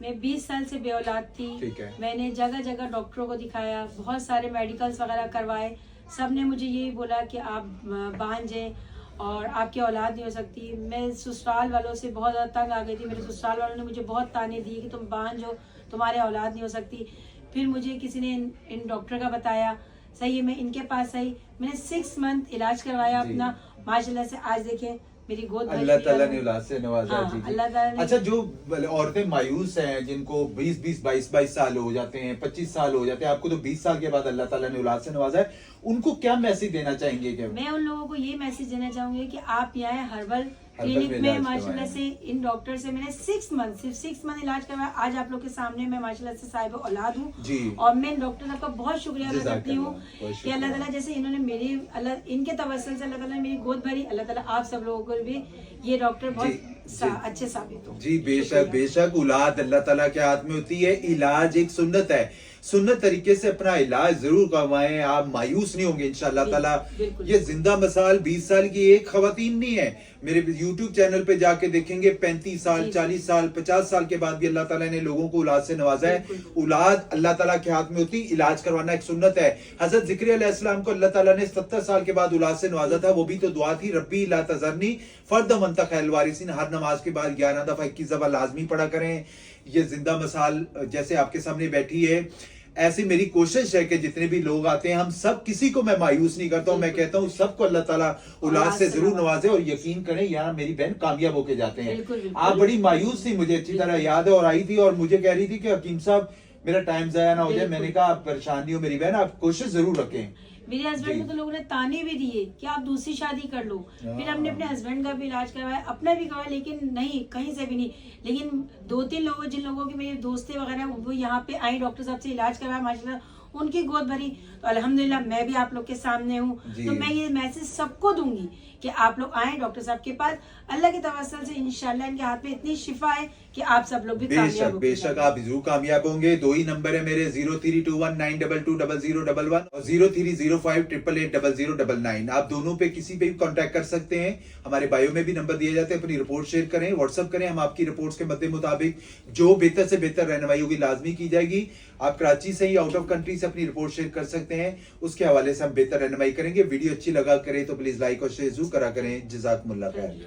मैं 20 साल से बेऔलाद थी। ठीक है। मैंने जगह जगह डॉक्टरों को दिखाया, बहुत सारे मेडिकल्स वगैरह करवाए। सब ने मुझे यही बोला कि आप बांझे और आपकी औलाद नहीं हो सकती। मैं ससुराल वालों से बहुत ज़्यादा तंग आ गई थी। मेरे ससुराल वालों ने मुझे बहुत ताने दिए कि तुम बांझ हो, तुम्हारे औलाद नहीं हो सकती। फिर मुझे किसी ने इन डॉक्टर का बताया, सही है, मैं इनके पास आई। मैंने 6 मंथ इलाज करवाया अपना। माशाल्लाह से आज देखें मेरी गोद भरी अल्लाह हुई ताला है। ने औलाद से नवाजा। हाँ, जी जी। अल्लाह ताला ने। अच्छा, जो औरतें मायूस हैं, जिनको 22 साल हो जाते हैं, 25 साल हो जाते हैं, आपको तो 20 साल के बाद अल्लाह ताला ने औलाद से नवाजा है, उनको क्या मैसेज देना चाहेंगे? क्या मैं उन लोगों को ये मैसेज देना चाहूंगी कि आप यहाँ हर्बल हर्बल क्लिनिक में में इलाज माशाल्लाह करवाएं। से इन डॉक्टर से मैंने 6 मंथ, सिर्फ 6 मंथ इलाज करवाया। आज आप लोग के सामने मैं माशाल्लाह से साहिब औलाद हूँ। जी। और मैं इन डॉक्टर साहब का बहुत शुक्रिया अदा करती हूँ जज़ाकल्लाह, कि अल्लाह ताला जैसे इन्होंने मेरी इनके तवस्सुल से अल्लाह ताला ने मेरी गोद भरी। अल्लाह ताला आप सब लोगों को भी ये डॉक्टर बहुत अच्छे साबित हो। जी बेशक बेशक। औलाद अल्लाह ताला के हाथ में होती है, इलाज एक सुन्नत है। सुन्नत तरीके से अपना इलाज जरूर करवाएं, आप मायूस नहीं होंगे इंशाअल्लाह ताला। ये जिंदा मिसाल 20 साल की एक खवातीन नहीं है। मेरे YouTube चैनल पे जाके देखेंगे 35 साल, 40 साल, 50 साल के बाद भी अल्लाह ताला ने लोगों को औलाद से नवाजा है। औलाद अल्लाह ताला के हाथ में होती, इलाज करवाना एक सुन्नत है। हजरत ज़िक्रिया अलैहिस्सलाम को अल्लाह ताला ने 70 साल के बाद औलाद से नवाजा था। वो भी तो दुआ थी, रब्बी ला तज़रनी फर्दम अंता खैरुल वारिसीन। हर नमाज के बाद 11 दफा 21 दफा लाजमी पढ़ा करें। ये जिंदा मिसाल जैसे आपके सामने बैठी है, ऐसी मेरी कोशिश है कि जितने भी लोग आते हैं, हम सब किसी को मैं मायूस नहीं करता हूँ। मैं कहता हूँ सबको अल्लाह ताला औलाद से जरूर नवाजे। और यकीन करें, यहाँ मेरी बहन कामयाब होके जाते हैं। आप बड़ी मायूस थी, मुझे अच्छी तरह याद है, और आई थी और मुझे कह रही थी कि हकीम साहब मेरा टाइम जाया ना हो जाए। मैंने कहा आप परेशान नहीं हो मेरी बहन, आप कोशिश जरूर रखें। मेरे हस्बैंड को तो लोगों ने ताने भी दिए कि आप दूसरी शादी कर लो। फिर हमने अपने हस्बैंड का भी इलाज करवाया, अपना भी करवाया, लेकिन नहीं, कहीं से भी नहीं। लेकिन 2-3 लोगों, जिन लोगों की मेरी दोस्तें वगैरह वो यहाँ पे आई, डॉक्टर साहब से इलाज करवाया, माशाल्लाह उनकी गोद भरी। तो अल्हम्दुलिल्लाह मैं भी आप लोग के सामने हूँ। तो मैं ये मैसेज सबको दूंगी कि आप लोग आए डॉक्टर साहब के पास। अल्लाह के तवस्सुल से इंशाल्लाह इनके हाथ में इतनी शिफा है कि आप सब लोग भी कामयाब होंगे। बेशक आप जरूर कामयाब होंगे। 2 ही नंबर है मेरे, 032192200011 और 030588800099। आप दोनों पे किसी पे भी कांटेक्ट कर सकते हैं। हमारे बायो में भी नंबर दिए जाते हैं। अपनी रिपोर्ट शेयर करें, व्हाट्सएप करें, हम आपकी रिपोर्ट्स के मद्दे मुताबिक जो बेहतर से बेहतर रहनुमाई होगी लाजमी की जाएगी। आप कराची से ही आउट ऑफ कंट्री से अपनी रिपोर्ट शेयर कर सकते हैं, उसके हवाले से हम बेहतर रहनुमाई करेंगे। वीडियो अच्छी लगा करें तो प्लीज लाइक और शेयर जरूर करा करें। जज़ाकुमुल्लाह खैर।